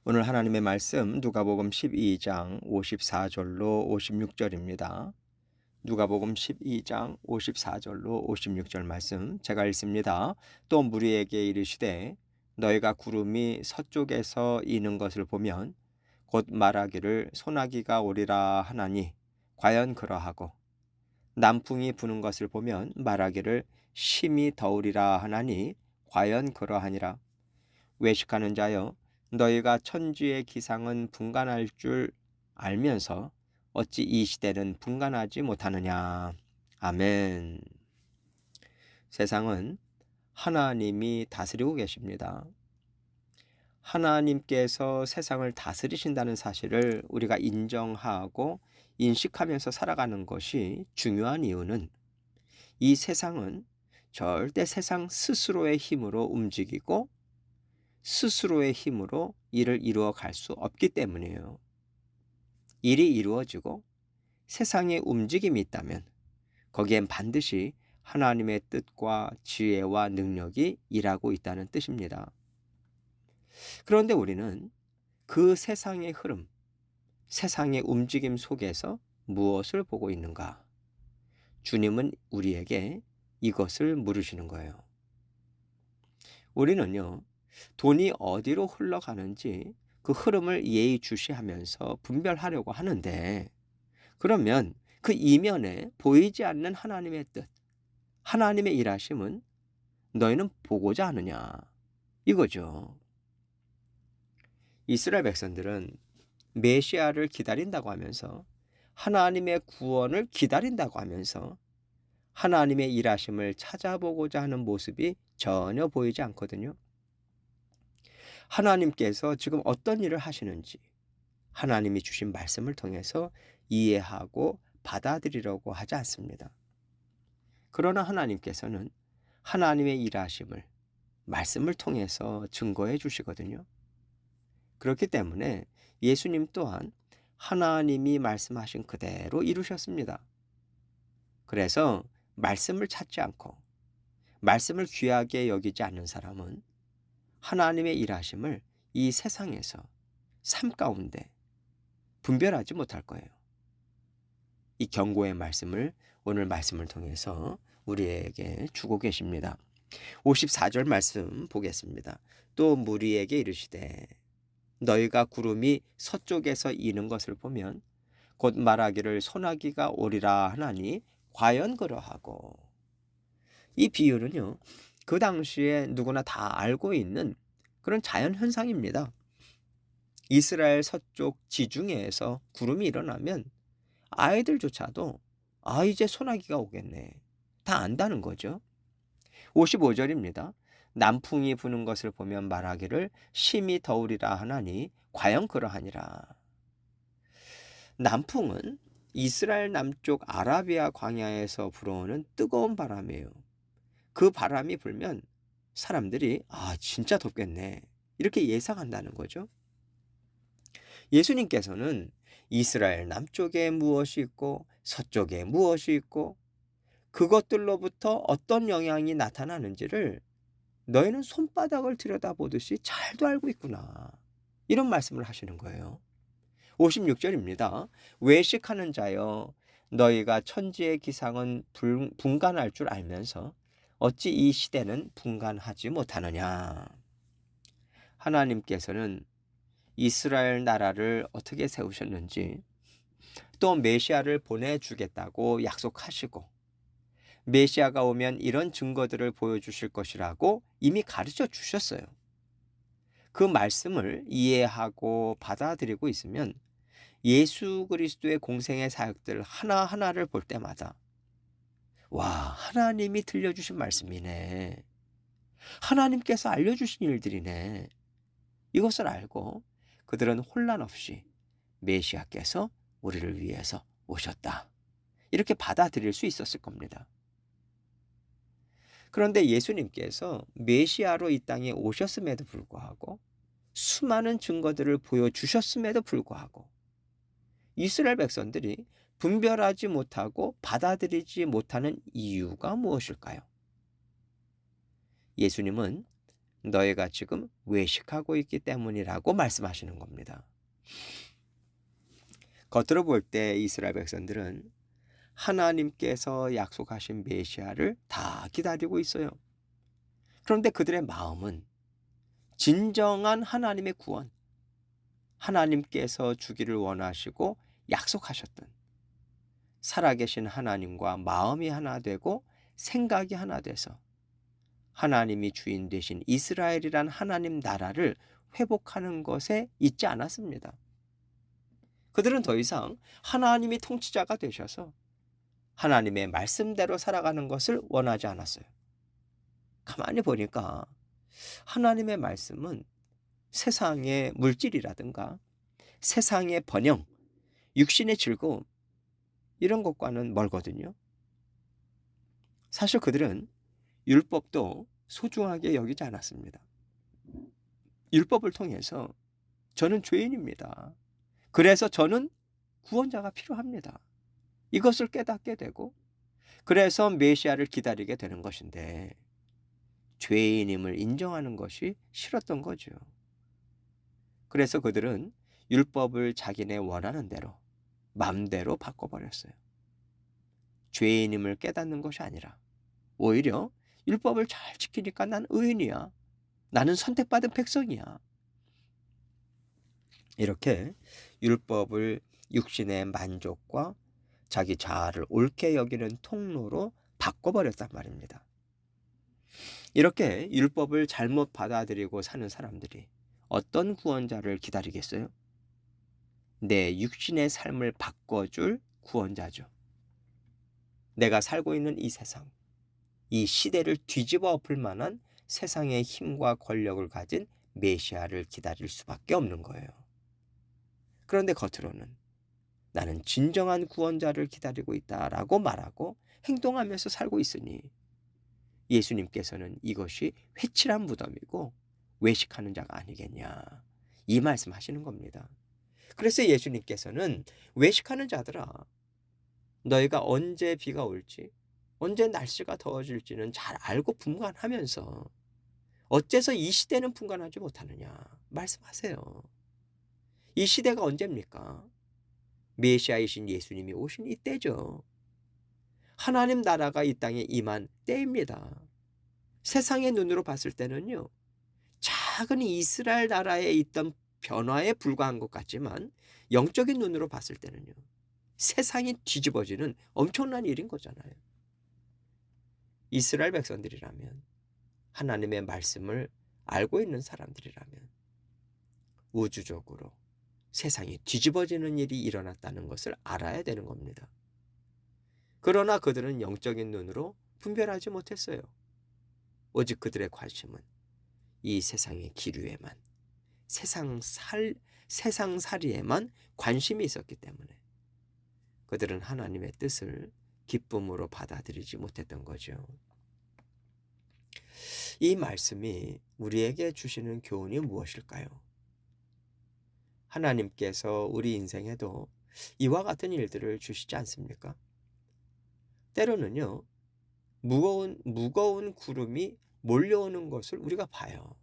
오늘 하나님의 말씀 누가복음 12장 54절로 56절입니다. 누가복음 12장 54절로 56절 말씀 제가 읽습니다. 또 무리에게 이르시되 너희가 구름이 서쪽에서 이는 것을 보면 곧 말하기를 소나기가 오리라 하나니 과연 그러하고 남풍이 부는 것을 보면 말하기를 심히 더우리라 하나니 과연 그러하니라. 외식하는 자여 너희가 천지의 기상은 분간할 줄 알면서 어찌 이 시대는 분간하지 못하느냐. 아멘. 세상은 하나님이 다스리고 계십니다. 하나님께서 세상을 다스리신다는 사실을 우리가 인정하고 인식하면서 살아가는 것이 중요한 이유는 이 세상은 절대 세상 스스로의 힘으로 움직이고 스스로의 힘으로 일을 이루어 갈 수 없기 때문이에요. 일이 이루어지고 세상에 움직임이 있다면 거기엔 반드시 하나님의 뜻과 지혜와 능력이 일하고 있다는 뜻입니다. 그런데 우리는 그 세상의 흐름, 세상의 움직임 속에서 무엇을 보고 있는가? 주님은 우리에게 이것을 물으시는 거예요. 우리는요, 돈이 어디로 흘러가는지 그 흐름을 예의주시하면서 분별하려고 하는데, 그러면 그 이면에 보이지 않는 하나님의 뜻, 하나님의 일하심은 너희는 보고자 하느냐? 이거죠. 이스라엘 백성들은 메시아를 기다린다고 하면서 하나님의 구원을 기다린다고 하면서 하나님의 일하심을 찾아보고자 하는 모습이 전혀 보이지 않거든요. 하나님께서 지금 어떤 일을 하시는지 하나님이 주신 말씀을 통해서 이해하고 받아들이려고 하지 않습니다. 그러나 하나님께서는 하나님의 일하심을 말씀을 통해서 증거해 주시거든요. 그렇기 때문에 예수님 또한 하나님이 말씀하신 그대로 이루셨습니다. 그래서 말씀을 찾지 않고 말씀을 귀하게 여기지 않는 사람은 하나님의 일하심을 이 세상에서 삶 가운데 분별하지 못할 거예요. 이 경고의 말씀을 오늘 말씀을 통해서 우리에게 주고 계십니다. 54절 말씀 보겠습니다. 또 무리에게 이르시되 너희가 구름이 서쪽에서 이는 것을 보면 곧 말하기를 소나기가 오리라 하나니 과연 그러하고. 이 비유는요, 그 당시에 누구나 다 알고 있는 그런 자연 현상입니다. 이스라엘 서쪽 지중해에서 구름이 일어나면 아이들조차도 이제 소나기가 오겠네, 다 안다는 거죠. 55절입니다. 남풍이 부는 것을 보면 말하기를 심히 더우리라 하나니 과연 그러하니라. 남풍은 이스라엘 남쪽 아라비아 광야에서 불어오는 뜨거운 바람이에요. 그 바람이 불면 사람들이 진짜 덥겠네, 이렇게 예상한다는 거죠. 예수님께서는 이스라엘 남쪽에 무엇이 있고 서쪽에 무엇이 있고 그것들로부터 어떤 영향이 나타나는지를 너희는 손바닥을 들여다보듯이 잘도 알고 있구나, 이런 말씀을 하시는 거예요. 56절입니다. 외식하는 자여 너희가 천지의 기상은 분간할 줄 알면서 어찌 이 시대는 분간하지 못하느냐. 하나님께서는 이스라엘 나라를 어떻게 세우셨는지, 또 메시아를 보내주겠다고 약속하시고 메시아가 오면 이런 증거들을 보여주실 것이라고 이미 가르쳐 주셨어요. 그 말씀을 이해하고 받아들이고 있으면 예수 그리스도의 공생의 사역들 하나하나를 볼 때마다 하나님이 들려주신 말씀이네, 하나님께서 알려주신 일들이네, 이것을 알고 그들은 혼란 없이 메시아께서 우리를 위해서 오셨다, 이렇게 받아들일 수 있었을 겁니다. 그런데 예수님께서 메시아로 이 땅에 오셨음에도 불구하고 수많은 증거들을 보여주셨음에도 불구하고 이스라엘 백성들이 분별하지 못하고 받아들이지 못하는 이유가 무엇일까요? 예수님은 너희가 지금 외식하고 있기 때문이라고 말씀하시는 겁니다. 겉으로 볼 때 이스라엘 백성들은 하나님께서 약속하신 메시아를 다 기다리고 있어요. 그런데 그들의 마음은 진정한 하나님의 구원, 하나님께서 주기를 원하시고 약속하셨던 살아계신 하나님과 마음이 하나 되고 생각이 하나 돼서 하나님이 주인 되신 이스라엘이란 하나님 나라를 회복하는 것에 있지 않았습니다. 그들은 더 이상 하나님이 통치자가 되셔서 하나님의 말씀대로 살아가는 것을 원하지 않았어요. 가만히 보니까 하나님의 말씀은 세상의 물질이라든가 세상의 번영, 육신의 즐거움 이런 것과는 멀거든요. 사실 그들은 율법도 소중하게 여기지 않았습니다. 율법을 통해서 저는 죄인입니다. 그래서 저는 구원자가 필요합니다. 이것을 깨닫게 되고 그래서 메시아를 기다리게 되는 것인데 죄인임을 인정하는 것이 싫었던 거죠. 그래서 그들은 율법을 자기네 원하는 대로 맘대로 바꿔버렸어요. 죄인임을 깨닫는 것이 아니라 오히려 율법을 잘 지키니까 난 의인이야. 나는 선택받은 백성이야. 이렇게 율법을 육신의 만족과 자기 자아를 옳게 여기는 통로로 바꿔버렸단 말입니다. 이렇게 율법을 잘못 받아들이고 사는 사람들이 어떤 구원자를 기다리겠어요? 내 육신의 삶을 바꿔줄 구원자죠. 내가 살고 있는 이 세상, 이 시대를 뒤집어 엎을 만한 세상의 힘과 권력을 가진 메시아를 기다릴 수밖에 없는 거예요. 그런데 겉으로는 나는 진정한 구원자를 기다리고 있다라고 말하고 행동하면서 살고 있으니 예수님께서는 이것이 회칠한 무덤이고 외식하는 자가 아니겠냐 이 말씀하시는 겁니다. 그래서 예수님께서는 외식하는 자들아 너희가 언제 비가 올지 언제 날씨가 더워질지는 잘 알고 분간하면서 어째서 이 시대는 분간하지 못하느냐 말씀하세요. 이 시대가 언제입니까? 메시아이신 예수님이 오신 이때죠. 하나님 나라가 이 땅에 임한 때입니다. 세상의 눈으로 봤을 때는요. 작은 이스라엘 나라에 있던 변화에 불과한 것 같지만 영적인 눈으로 봤을 때는요. 세상이 뒤집어지는 엄청난 일인 거잖아요. 이스라엘 백성들이라면 하나님의 말씀을 알고 있는 사람들이라면 우주적으로 세상이 뒤집어지는 일이 일어났다는 것을 알아야 되는 겁니다. 그러나 그들은 영적인 눈으로 분별하지 못했어요. 오직 그들의 관심은 이 세상의 기류에만 세상살이에만 관심이 있었기 때문에 그들은 하나님의 뜻을 기쁨으로 받아들이지 못했던 거죠. 이 말씀이 우리에게 주시는 교훈이 무엇일까요? 하나님께서 우리 인생에도 이와 같은 일들을 주시지 않습니까? 때로는요, 무거운 구름이 몰려오는 것을 우리가 봐요.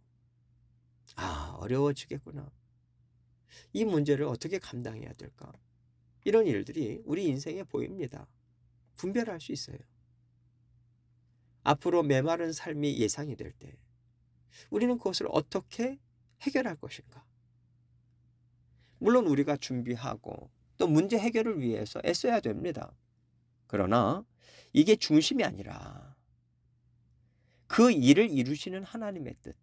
아, 어려워지겠구나. 이 문제를 어떻게 감당해야 될까? 이런 일들이 우리 인생에 보입니다. 분별할 수 있어요. 앞으로 메마른 삶이 예상이 될 때 우리는 그것을 어떻게 해결할 것인가? 물론 우리가 준비하고 또 문제 해결을 위해서 애써야 됩니다. 그러나 이게 중심이 아니라 그 일을 이루시는 하나님의 뜻,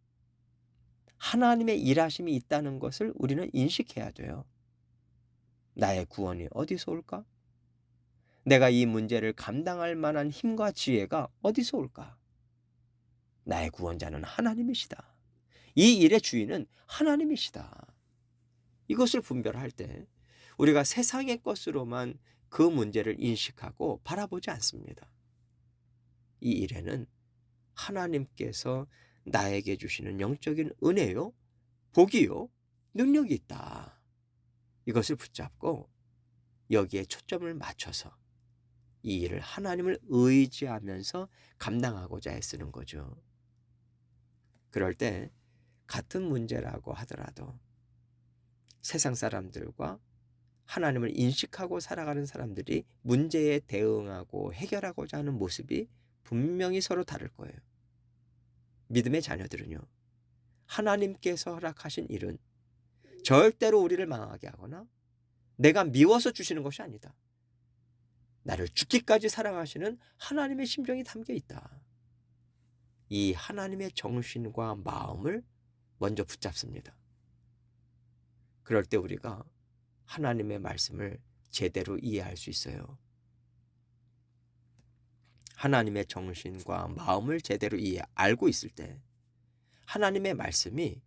하나님의 일하심이 있다는 것을 우리는 인식해야 돼요. 나의 구원이 어디서 올까? 내가 이 문제를 감당할 만한 힘과 지혜가 어디서 올까? 나의 구원자는 하나님이시다. 이 일의 주인은 하나님이시다. 이것을 분별할 때 우리가 세상의 것으로만 그 문제를 인식하고 바라보지 않습니다. 이 일에는 하나님께서 나에게 주시는 영적인 은혜요, 복이요, 능력이 있다. 이것을 붙잡고 여기에 초점을 맞춰서 이 일을 하나님을 의지하면서 감당하고자 애쓰는 거죠. 그럴 때 같은 문제라고 하더라도 세상 사람들과 하나님을 인식하고 살아가는 사람들이 문제에 대응하고 해결하고자 하는 모습이 분명히 서로 다를 거예요. 믿음의 자녀들은요, 하나님께서 허락하신 일은 절대로 우리를 망하게 하거나 내가 미워서 주시는 것이 아니다. 나를 죽기까지 사랑하시는 하나님의 심정이 담겨 있다. 이 하나님의 정신과 마음을 먼저 붙잡습니다. 그럴 때 우리가 하나님의 말씀을 제대로 이해할 수 있어요. 하나님의 정신과 마음을 제대로 알고 있을 때 하나님의 말씀이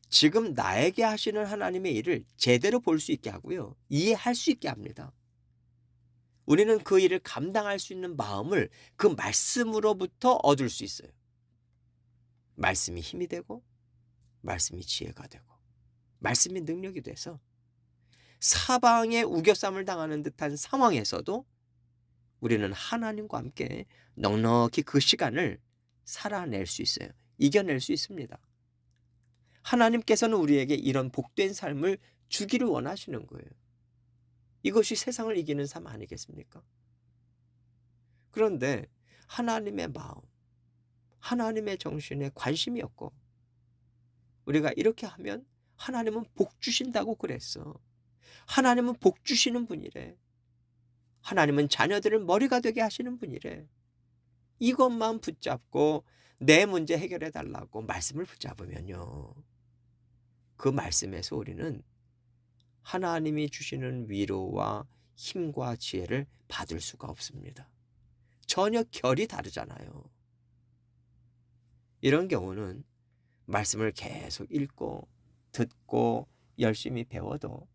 지금 나에게 하시는 하나님의 일을 제대로 볼 수 있게 하고요. 이해할 수 있게 합니다. 우리는 그 일을 감당할 수 있는 마음을 그 말씀으로부터 얻을 수 있어요. 말씀이 힘이 되고 말씀이 지혜가 되고 말씀이 능력이 돼서 사방에 우겨쌈을 당하는 듯한 상황에서도 우리는 하나님과 함께 넉넉히 그 시간을 살아낼 수 있어요. 이겨낼 수 있습니다. 하나님께서는 우리에게 이런 복된 삶을 주기를 원하시는 거예요. 이것이 세상을 이기는 삶 아니겠습니까? 그런데 하나님의 마음, 하나님의 정신에 관심이 없고 우리가 이렇게 하면 하나님은 복 주신다고 그랬어. 하나님은 복 주시는 분이래. 하나님은 자녀들을 머리가 되게 하시는 분이래. 이것만 붙잡고 내 문제 해결해 달라고 말씀을 붙잡으면요, 그 말씀에서 우리는 하나님이 주시는 위로와 힘과 지혜를 받을 수가 없습니다. 전혀 결이 다르잖아요. 이런 경우는 말씀을 계속 읽고 듣고 열심히 배워도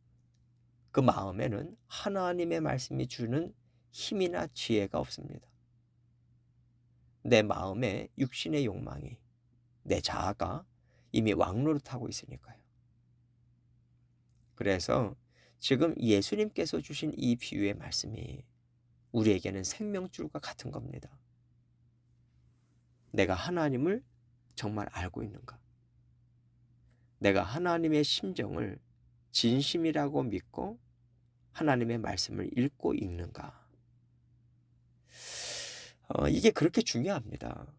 그 마음에는 하나님의 말씀이 주는 힘이나 지혜가 없습니다. 내 마음에 육신의 욕망이, 내 자아가 이미 왕노릇하고 있으니까요. 그래서 지금 예수님께서 주신 이 비유의 말씀이 우리에게는 생명줄과 같은 겁니다. 내가 하나님을 정말 알고 있는가? 내가 하나님의 심정을 진심이라고 믿고 하나님의 말씀을 읽고 읽는가? 이게 그렇게 중요합니다.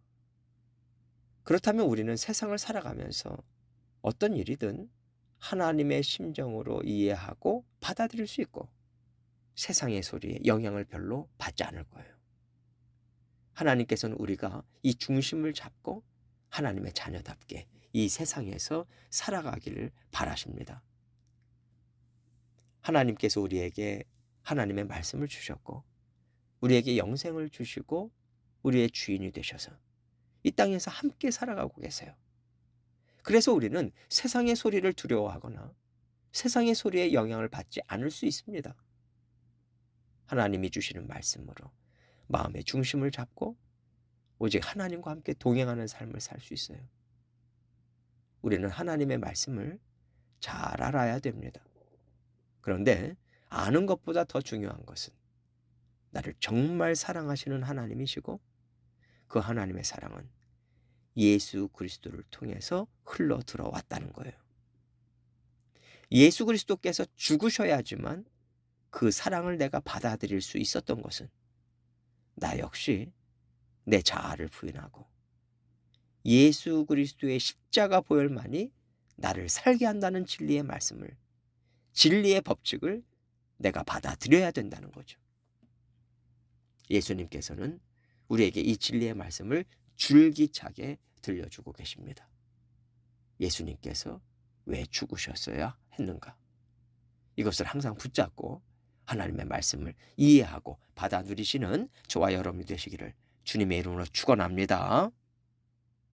그렇다면 우리는 세상을 살아가면서 어떤 일이든 하나님의 심정으로 이해하고 받아들일 수 있고 세상의 소리에 영향을 별로 받지 않을 거예요. 하나님께서는 우리가 이 중심을 잡고 하나님의 자녀답게 이 세상에서 살아가기를 바라십니다. 하나님께서 우리에게 하나님의 말씀을 주셨고 우리에게 영생을 주시고 우리의 주인이 되셔서 이 땅에서 함께 살아가고 계세요. 그래서 우리는 세상의 소리를 두려워하거나 세상의 소리에 영향을 받지 않을 수 있습니다. 하나님이 주시는 말씀으로 마음의 중심을 잡고 오직 하나님과 함께 동행하는 삶을 살 수 있어요. 우리는 하나님의 말씀을 잘 알아야 됩니다. 그런데 아는 것보다 더 중요한 것은 나를 정말 사랑하시는 하나님이시고 그 하나님의 사랑은 예수 그리스도를 통해서 흘러 들어왔다는 거예요. 예수 그리스도께서 죽으셔야지만 그 사랑을 내가 받아들일 수 있었던 것은 나 역시 내 자아를 부인하고 예수 그리스도의 십자가 보혈만이 나를 살게 한다는 진리의 말씀을, 진리의 법칙을 내가 받아들여야 된다는 거죠. 예수님께서는 우리에게 이 진리의 말씀을 줄기차게 들려주고 계십니다. 예수님께서 왜 죽으셨어야 했는가? 이것을 항상 붙잡고 하나님의 말씀을 이해하고 받아 누리시는 저와 여러분이 되시기를 주님의 이름으로 축원합니다.